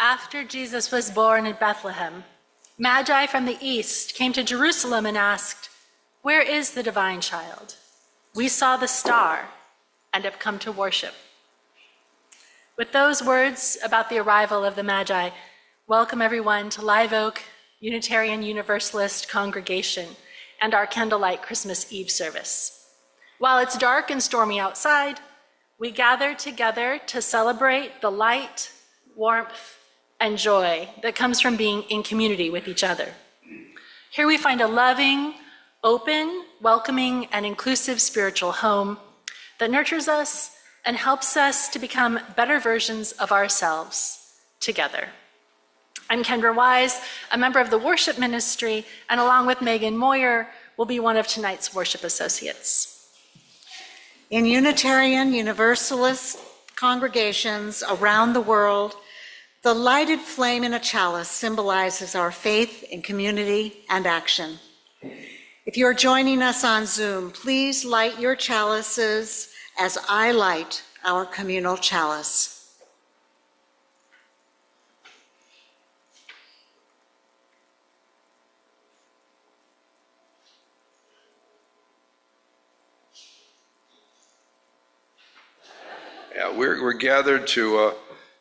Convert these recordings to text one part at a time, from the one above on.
After Jesus was born in Bethlehem, Magi from the east came to Jerusalem and asked, "Where is the divine child? We saw the star and have come to worship." With those words about the arrival of the Magi, welcome everyone to Live Oak Unitarian Universalist Congregation and our Candlelight Christmas Eve service. While it's dark and stormy outside, we gather together to celebrate the light, warmth, and joy that comes from being in community with each other. Here we find a loving, open, welcoming, and inclusive spiritual home that nurtures us and helps us to become better versions of ourselves together. I'm Kendra Wise, a member of the worship ministry, and along with Megan Moyer, will be one of tonight's worship associates. In Unitarian Universalist congregations around the world, the lighted flame in a chalice symbolizes our faith in community and action. If you're joining us on Zoom, please light your chalices as I light our communal chalice. Yeah, we're gathered to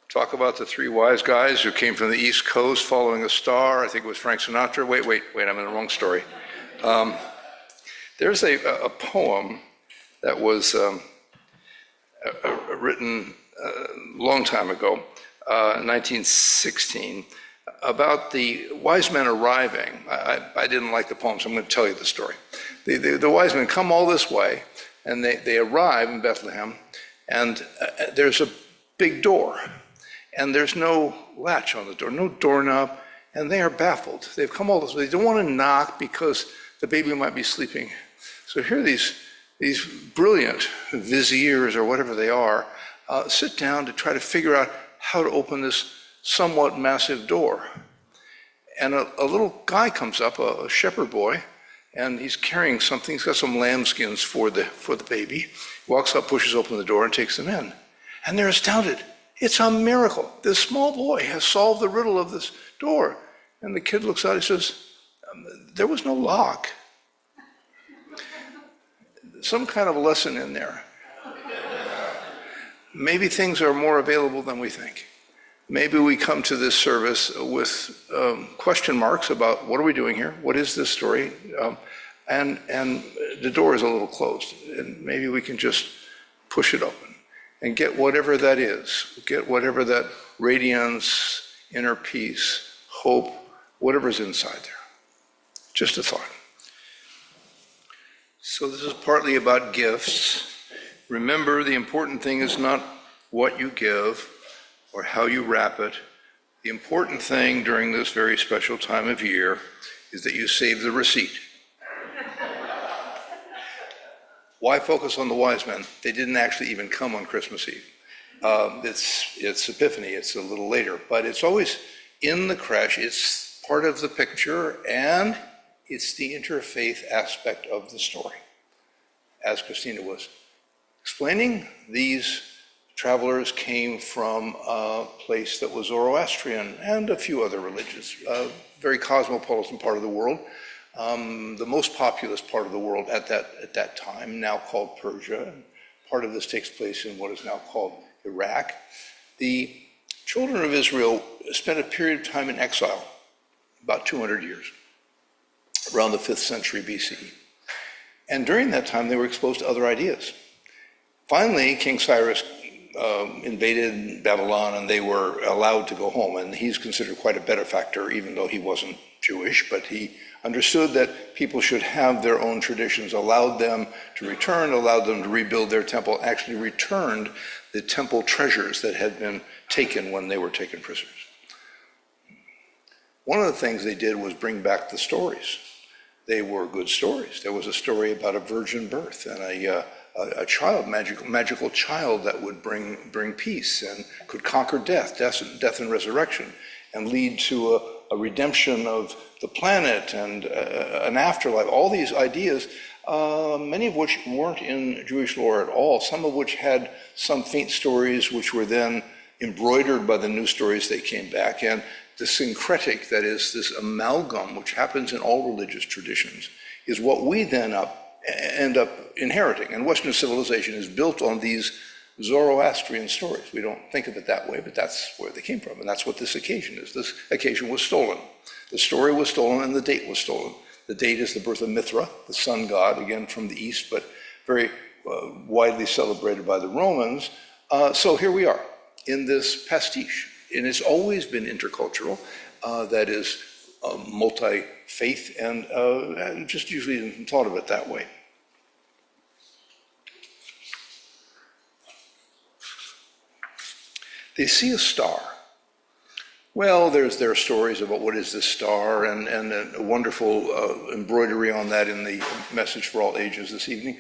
talk about the three wise guys who came from the East Coast following a star. I think it was Frank Sinatra. Wait, I'm in the wrong story. There's a poem that was written a long time ago, 1916, about the wise men arriving. I didn't like the poem, so I'm going to tell you the story. The wise men come all this way, and they arrive in Bethlehem, and there's a big door, and there's no latch on the door, no doorknob, and they are baffled. They've come all this way. They don't want to knock because the baby might be sleeping. So here these brilliant viziers, or whatever they are, sit down to try to figure out how to open this somewhat massive door. And a little guy comes up, a shepherd boy, and he's carrying something. He's got some lambskins for the baby. He walks up, pushes open the door, and takes them in. And they're astounded. It's a miracle. This small boy has solved the riddle of this door. And the kid looks out, he says, there was no lock. Some kind of lesson in there. Maybe things are more available than we think. Maybe we come to this service with question marks about what are we doing here? What is this story? And the door is a little closed. And maybe we can just push it open and get whatever that is. Get whatever that radiance, inner peace, hope, whatever's inside there. Just a thought. So this is partly about gifts. Remember, the important thing is not what you give or how you wrap it. The important thing during this very special time of year is that you save the receipt. Why focus on the wise men? They didn't actually even come on Christmas Eve. It's Epiphany, it's a little later, but it's always in the creche. It's part of the picture, and it's the interfaith aspect of the story. As Christina was explaining, these travelers came from a place that was Zoroastrian and a few other religions, a very cosmopolitan part of the world, the most populous part of the world at that time, now called Persia. And part of this takes place in what is now called Iraq. The children of Israel spent a period of time in exile, about 200 years, around the 5th century BC. And during that time, they were exposed to other ideas. Finally, King Cyrus invaded Babylon, and they were allowed to go home. And he's considered quite a benefactor, even though he wasn't Jewish, but he understood that people should have their own traditions, allowed them to return, allowed them to rebuild their temple, actually returned the temple treasures that had been taken when they were taken prisoners. One of the things they did was bring back the stories. They were good stories. There was a story about a virgin birth and a child, magical child that would bring peace and could conquer death and resurrection, and lead to a redemption of the planet and an afterlife. All these ideas, many of which weren't in Jewish lore at all, some of which had some faint stories which were then embroidered by the news stories they came back, and the syncretic, that is, this amalgam, which happens in all religious traditions, is what we then end up inheriting. And Western civilization is built on these Zoroastrian stories. We don't think of it that way, but that's where they came from, and that's what this occasion is. This occasion was stolen. The story was stolen, and the date was stolen. The date is the birth of Mithra, the sun god, again from the east, but very widely celebrated by the Romans. So here we are in this pastiche, and it's always been intercultural, that is multi-faith, and just usually thought of it that way. They see a star. Well, there are stories about what is this star, and a wonderful embroidery on that in the Message for All Ages this evening.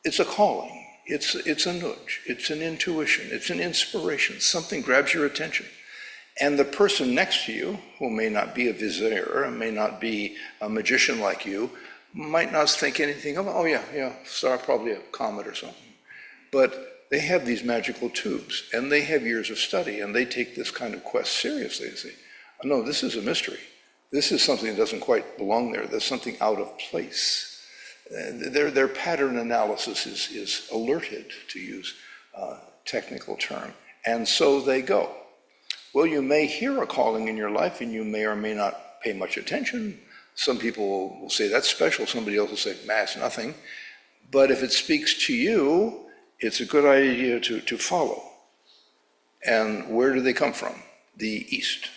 It's a calling, it's a nudge, it's an intuition, it's an inspiration. Something grabs your attention. And the person next to you, who may not be a vizier, may not be a magician like you, might not think anything of, oh yeah, star, probably a comet or something. But they have these magical tubes, and they have years of study, and they take this kind of quest seriously. They say, oh, no, this is a mystery. This is something that doesn't quite belong there. There's something out of place. Their pattern analysis is alerted, to use a technical term, and so they go. Well, you may hear a calling in your life, and you may or may not pay much attention. Some people will say, that's special. Somebody else will say, it's nothing. But if it speaks to you, it's a good idea to follow. And where do they come from? The East.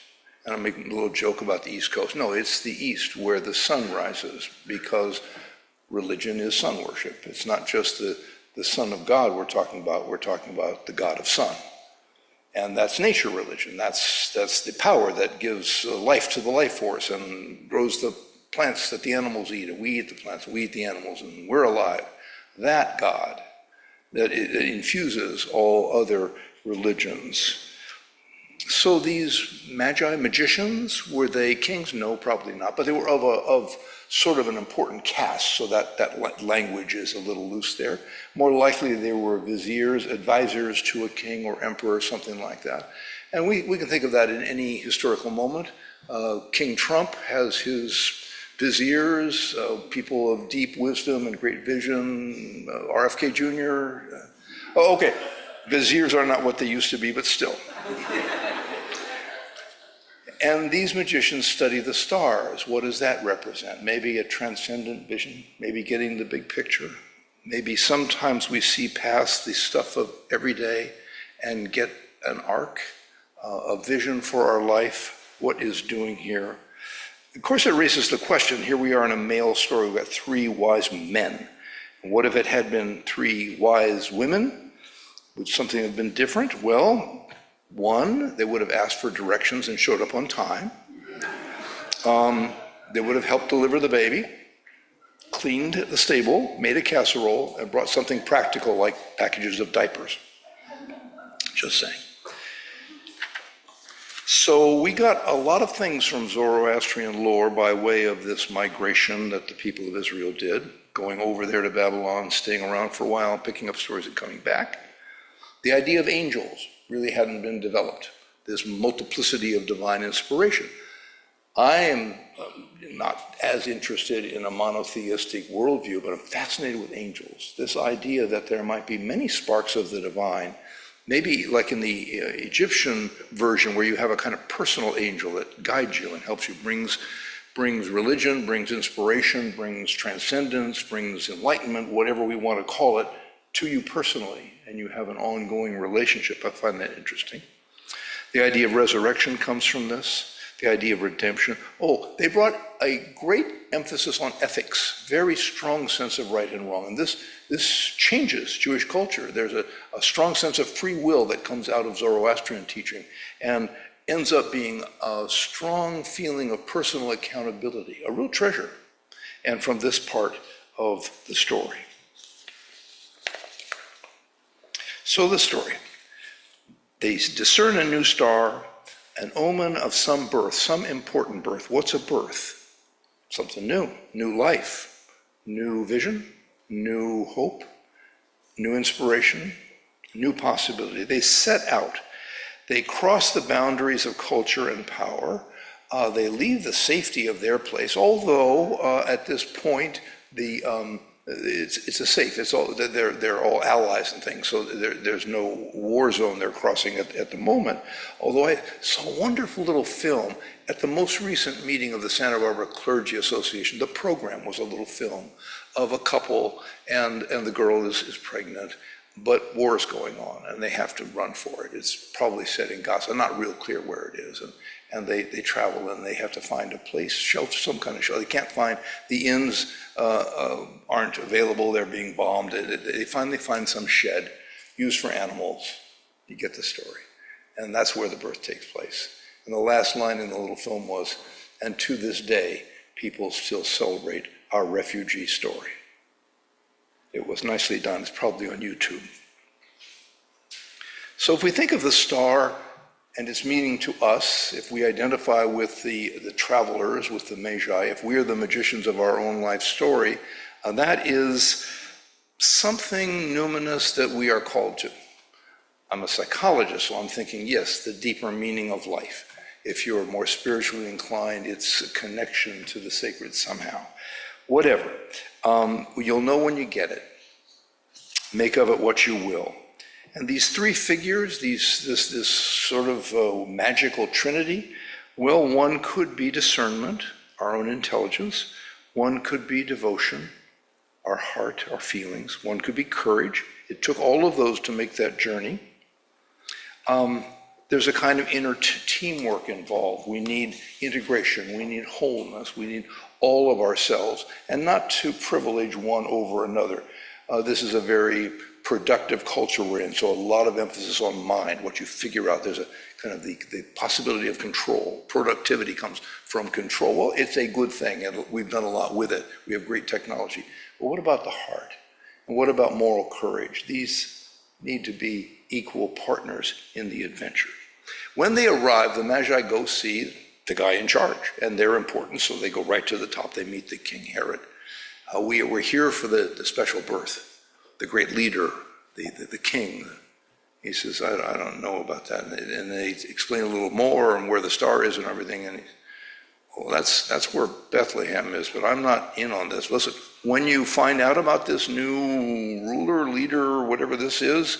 And I'm making a little joke about the East Coast. No, it's the East where the sun rises, because religion is sun worship. It's not just the Son of God we're talking about the God of sun. And that's nature religion. That's the power that gives life to the life force and grows the plants that the animals eat, and we eat the plants, we eat the animals, and we're alive. That God that it infuses all other religions. So these Magi, magicians, were they kings? No, probably not, but they were of sort of an important caste, so that language is a little loose there. More likely they were viziers, advisors to a king or emperor, something like that. And we can think of that in any historical moment. King Trump has his viziers, people of deep wisdom and great vision, RFK Jr. Okay, viziers are not what they used to be, but still. And these magicians study the stars. What does that represent? Maybe a transcendent vision, maybe getting the big picture. Maybe sometimes we see past the stuff of every day and get an arc, a vision for our life, what is doing here. Of course, it raises the question, here we are in a male story, we've got 3 wise men. And what if it had been 3 wise women? Would something have been different? Well, 1, they would have asked for directions and showed up on time. They would have helped deliver the baby, cleaned the stable, made a casserole, and brought something practical like packages of diapers. Just saying. So we got a lot of things from Zoroastrian lore by way of this migration that the people of Israel did, going over there to Babylon, staying around for a while, picking up stories and coming back. The idea of angels really hadn't been developed, this multiplicity of divine inspiration. I am not as interested in a monotheistic worldview, but I'm fascinated with angels. This idea that there might be many sparks of the divine, maybe like in the Egyptian version where you have a kind of personal angel that guides you and helps you, brings religion, brings inspiration, brings transcendence, brings enlightenment, whatever we want to call it, to you personally, and you have an ongoing relationship. I find that interesting. The idea of resurrection comes from this, the idea of redemption. Oh, they brought a great emphasis on ethics, very strong sense of right and wrong, and this changes Jewish culture. There's a strong sense of free will that comes out of Zoroastrian teaching and ends up being a strong feeling of personal accountability, a real treasure, and from this part of the story. So the story. They discern a new star, an omen of some birth, some important birth. What's a birth? Something new life, new vision, new hope, new inspiration, new possibility. They set out. They cross the boundaries of culture and power. They leave the safety of their place, although at this point, it's a safe. It's all they're all allies and things, so there's no war zone they're crossing at the moment. Although I saw a wonderful little film at the most recent meeting of the Santa Barbara Clergy Association. The program was a little film of a couple, and the girl is pregnant, but war is going on, and they have to run for it. It's probably set in Gaza, not real clear where it is, and they travel and they have to find a place, shelter, some kind of shelter. They can't find, the inns aren't available, they're being bombed. They finally find some shed used for animals. You get the story. And that's where the birth takes place. And the last line in the little film was, and to this day, people still celebrate our refugee story. It was nicely done. It's probably on YouTube. So if we think of the star and its meaning to us, if we identify with the travelers, with the Magi, if we are the magicians of our own life story, that is something numinous that we are called to. I'm a psychologist, so I'm thinking, yes, the deeper meaning of life. If you're more spiritually inclined, it's a connection to the sacred somehow. Whatever. You'll know when you get it. Make of it what you will. And these three figures, this sort of magical trinity, well, one could be discernment, our own intelligence. One could be devotion, our heart, our feelings. One could be courage. It took all of those to make that journey. There's a kind of inner teamwork involved. We need integration. We need wholeness. We need all of ourselves, and not to privilege one over another. This is a very productive culture we're in, so a lot of emphasis on mind, what you figure out. There's a kind of the possibility of control. Productivity comes from control. Well, it's a good thing, and we've done a lot with it. We have great technology. But what about the heart? And what about moral courage? These need to be equal partners in the adventure. When they arrive, the Magi go see the guy in charge, and they're important, so they go right to the top. They meet the King Herod. We're here for the special birth. The great leader, the king. He says, I don't know about that. And they explain a little more and where the star is and everything. And well, that's where Bethlehem is, but I'm not in on this. Listen, when you find out about this new ruler, leader, whatever this is,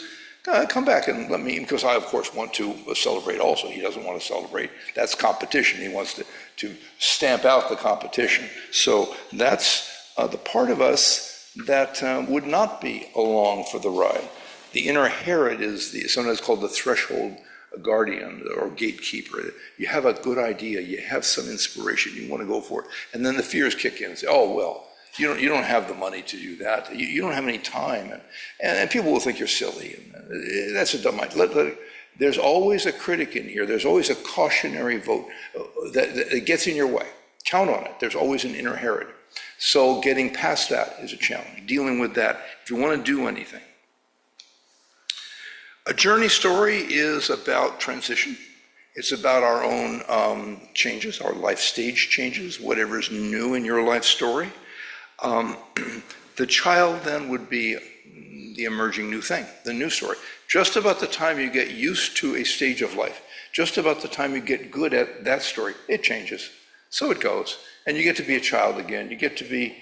come back and let me, because I, of course, want to celebrate also. He doesn't want to celebrate. That's competition. He wants to stamp out the competition. So that's the part of us that would not be along for the ride. The inner Herod is sometimes called the threshold guardian or gatekeeper. You have a good idea, you have some inspiration, you want to go for it, and then the fears kick in and say, oh, well, you don't have the money to do that, you don't have any time, and people will think you're silly, and that's a dumb idea. There's always a critic in here, there's always a cautionary vote that gets in your way. Count on it, there's always an inner Herod. So getting past that is a challenge, dealing with that if you want to do anything. A journey story is about transition. It's about our own changes, our life stage changes, whatever's new in your life story. The child then would be the emerging new thing, the new story. Just about the time you get used to a stage of life, just about the time you get good at that story, it changes. So it goes. And you get to be a child again. You get to be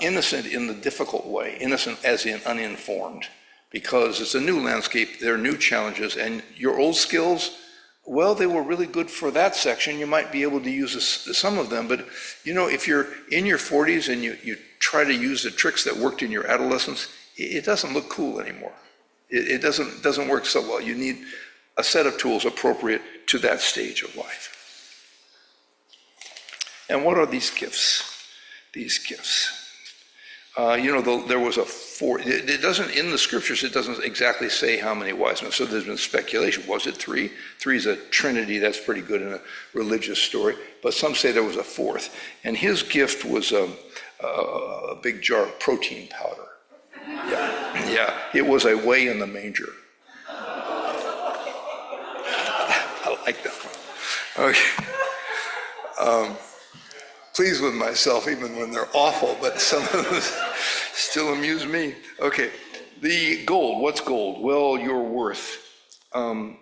innocent in the difficult way, innocent as in uninformed, because it's a new landscape, there are new challenges, and your old skills, well, they were really good for that section. You might be able to use some of them, but if you're in your 40s and you try to use the tricks that worked in your adolescence, it doesn't look cool anymore. It doesn't work so well. You need a set of tools appropriate to that stage of life. And what are these gifts? These gifts. There was a fourth. It doesn't, in the scriptures, it doesn't exactly say how many wise men. So there's been speculation. Was it three? Three is a trinity. That's pretty good in a religious story. But some say there was a fourth. And his gift was a big jar of protein powder. Yeah. It was a way in the manger. I like that one. Okay. Pleased with myself even when they're awful, but some of them still amuse me. Okay, The gold, what's gold? Well, your worth.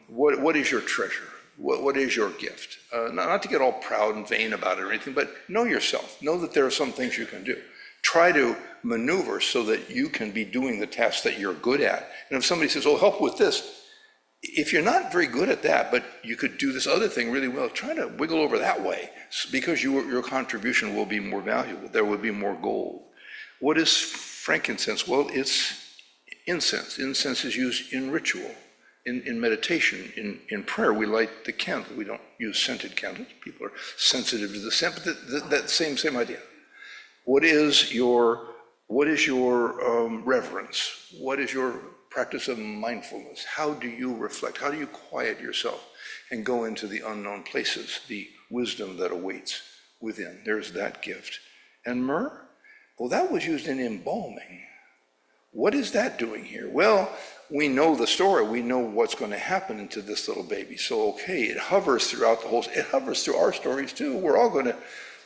What is your treasure? What is your gift? Not to get all proud and vain about it or anything, but know yourself. Know that there are some things you can do. Try to maneuver so that you can be doing the tasks that you're good at. And if somebody says, oh, help with this, if you're not very good at that, but you could do this other thing really well, try to wiggle over that way because your contribution will be more valuable. There will be more gold. What is frankincense? Well, it's incense. Incense is used in ritual, in meditation, in prayer. We light the candle. We don't use scented candles. People are sensitive to the scent, but that same idea. What is your reverence? What is your practice of mindfulness? How do you reflect? How do you quiet yourself and go into the unknown places, the wisdom that awaits within? There's that gift. And myrrh? Well, that was used in embalming. What is that doing here? Well, we know the story. We know what's going to happen to this little baby. So, okay, it hovers throughout the whole, it hovers through our stories too. We're all going to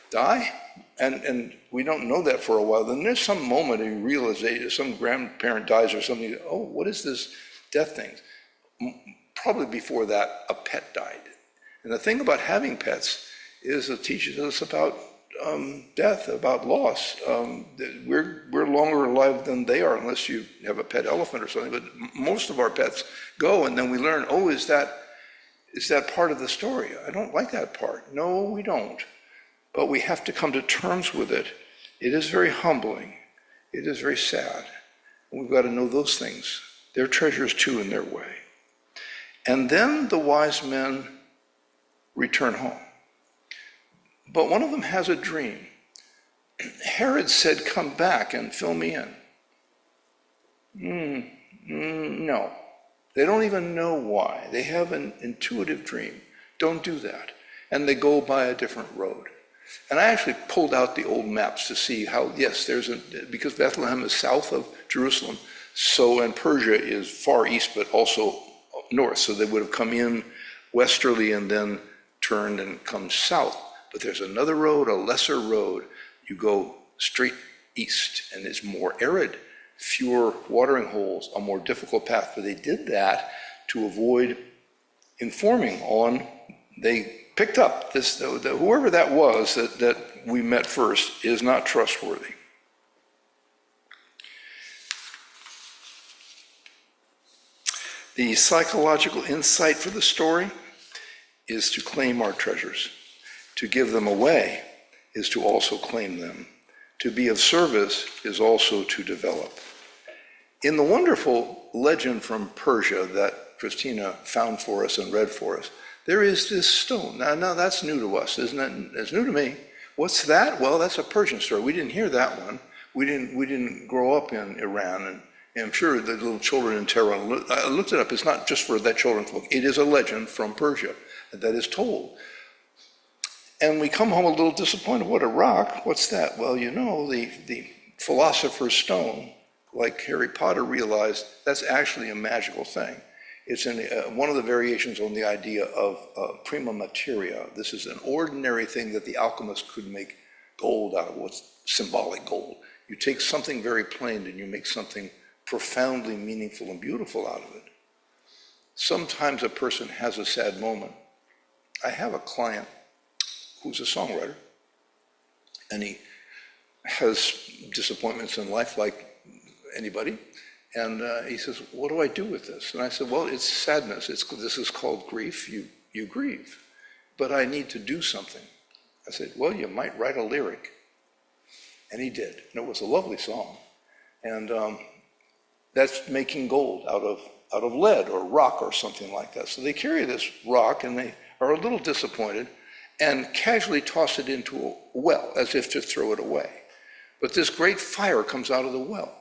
die, and we don't know that for a while. Then there's some moment you realize some grandparent dies or something. Oh, what is this death thing? Probably before that, a pet died. And the thing about having pets is it teaches us about death, about loss. We're longer alive than they are, unless you have a pet elephant or something. But most of our pets go, and then we learn, oh, is that part of the story? I don't like that part. No, we don't. But we have to come to terms with it. It is very humbling. It is very sad. And we've got to know those things. They're treasures too in their way. And then the wise men return home. But one of them has a dream. Herod said, come back and fill me in. No. They don't even know why. They have an intuitive dream. Don't do that. And they go by a different road. And I actually pulled out the old maps to see how, yes, because Bethlehem is south of Jerusalem, and Persia is far east, but also north. So they would have come in westerly and then turned and come south. But there's another road, a lesser road. You go straight east, and it's more arid, fewer watering holes, a more difficult path. But they did that to avoid informing on, they picked up this, whoever that was that we met first is not trustworthy. The psychological insight for the story is to claim our treasures. To give them away is to also claim them. To be of service is also to develop. In the wonderful legend from Persia that Christina found for us and read for us, there is this stone. Now that's new to us, isn't it? It's new to me. What's that? Well, that's a Persian story. We didn't hear that one. We didn't grow up in Iran, and I'm sure the little children in Tehran, I looked it up. It's not just for that children's book. It is a legend from Persia that is told. And we come home a little disappointed. What, a rock? What's that? Well, you know, the philosopher's stone, like Harry Potter realized, that's actually a magical thing. It's one of the variations on the idea of prima materia. This is an ordinary thing that the alchemist could make gold out of, what's symbolic gold. You take something very plain and you make something profoundly meaningful and beautiful out of it. Sometimes a person has a sad moment. I have a client who's a songwriter, and he has disappointments in life like anybody. And he says, what do I do with this? And I said, well, it's sadness. This is called grief. You grieve. But I need to do something. I said, well, you might write a lyric. And he did. And it was a lovely song. And that's making gold out of lead or rock or something like that. So they carry this rock, and they are a little disappointed, and casually toss it into a well, as if to throw it away. But this great fire comes out of the well.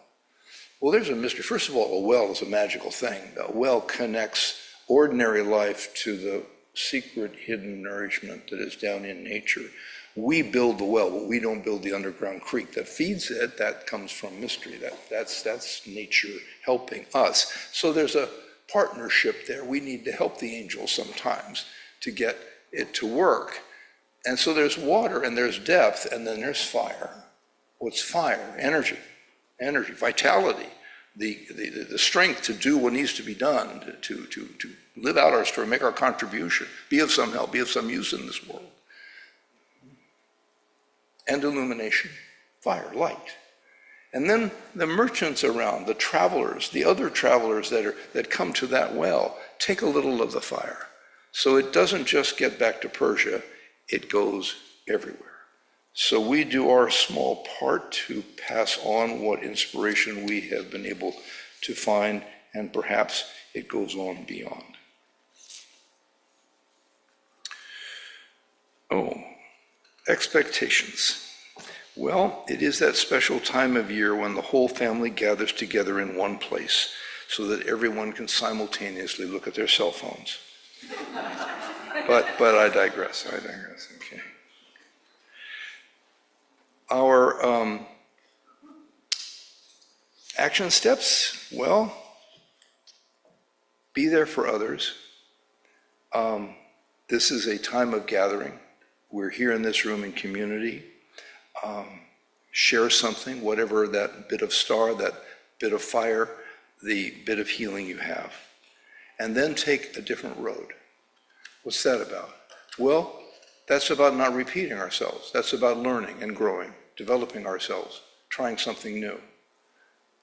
Well, there's a mystery. First of all, a well is a magical thing. A well connects ordinary life to the secret hidden nourishment that is down in nature. We build the well, but we don't build the underground creek that feeds it. That comes from mystery. That's nature helping us. So there's a partnership there. We need to help the angels sometimes to get it to work. And so there's water, and there's depth, and then there's fire. What's fire? Energy, vitality. the strength to do what needs to be done, to live out our story, make our contribution, be of some help, be of some use in this world. And illumination, fire, light. And then the merchants around, the travelers, the other travelers that come to that well, take a little of the fire. So it doesn't just get back to Persia, it goes everywhere. So we do our small part to pass on what inspiration we have been able to find, and perhaps it goes on beyond. Oh, expectations. Well, it is that special time of year when the whole family gathers together in one place so that everyone can simultaneously look at their cell phones. But I digress, okay. Our action steps, well, be there for others. This is a time of gathering. We're here in this room in community. Share something, whatever that bit of star, that bit of fire, the bit of healing you have. And then take a different road. What's that about? Well, that's about not repeating ourselves. That's about learning and growing, developing ourselves, trying something new,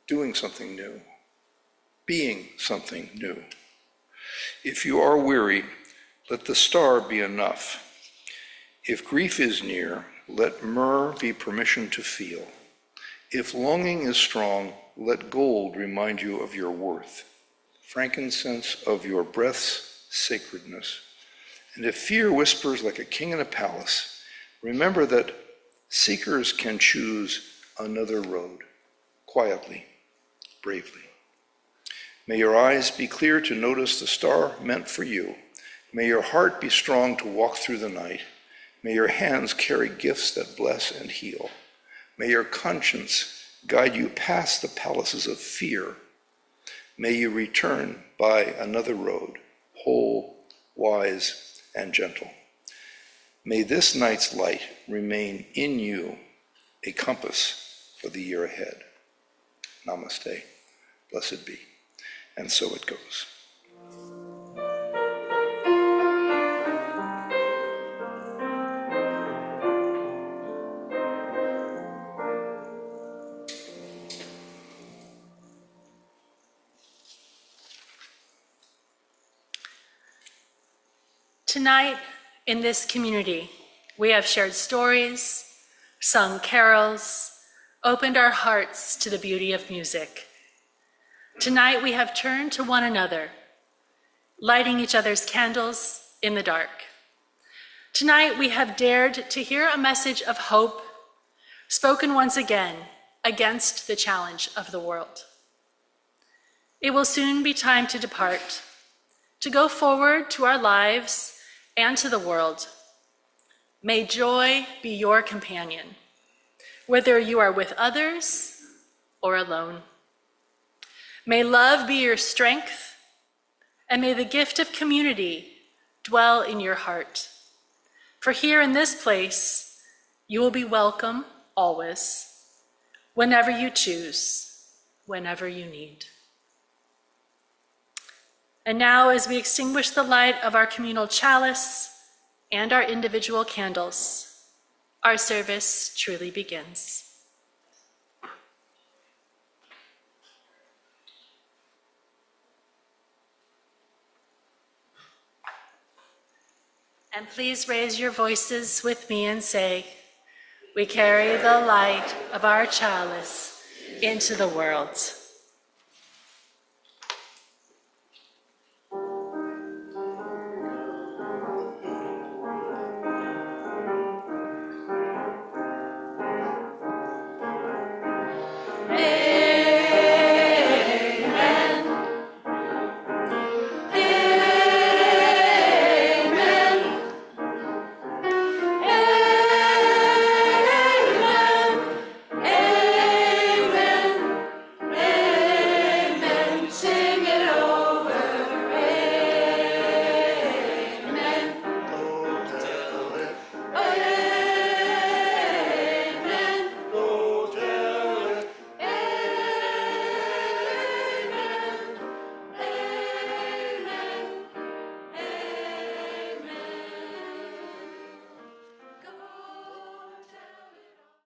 doing something new, being something new. If you are weary, let the star be enough. If grief is near, let myrrh be permission to feel. If longing is strong, let gold remind you of your worth, frankincense of your breath's sacredness. And if fear whispers like a king in a palace, remember that seekers can choose another road, quietly, bravely. May your eyes be clear to notice the star meant for you. May your heart be strong to walk through the night. May your hands carry gifts that bless and heal. May your conscience guide you past the palaces of fear. May you return by another road, whole, wise, and gentle. May this night's light remain in you, a compass for the year ahead. Namaste. Blessed be. And so it goes. Tonight, in this community, we have shared stories, sung carols, opened our hearts to the beauty of music. Tonight, we have turned to one another, lighting each other's candles in the dark. Tonight, we have dared to hear a message of hope spoken once again against the challenge of the world. It will soon be time to depart, to go forward to our lives and to the world. May joy be your companion, whether you are with others or alone. May love be your strength, and may the gift of community dwell in your heart. For here in this place, you will be welcome always, whenever you choose, whenever you need. And now, as we extinguish the light of our communal chalice and our individual candles, our service truly begins. And please raise your voices with me and say, "We carry the light of our chalice into the world."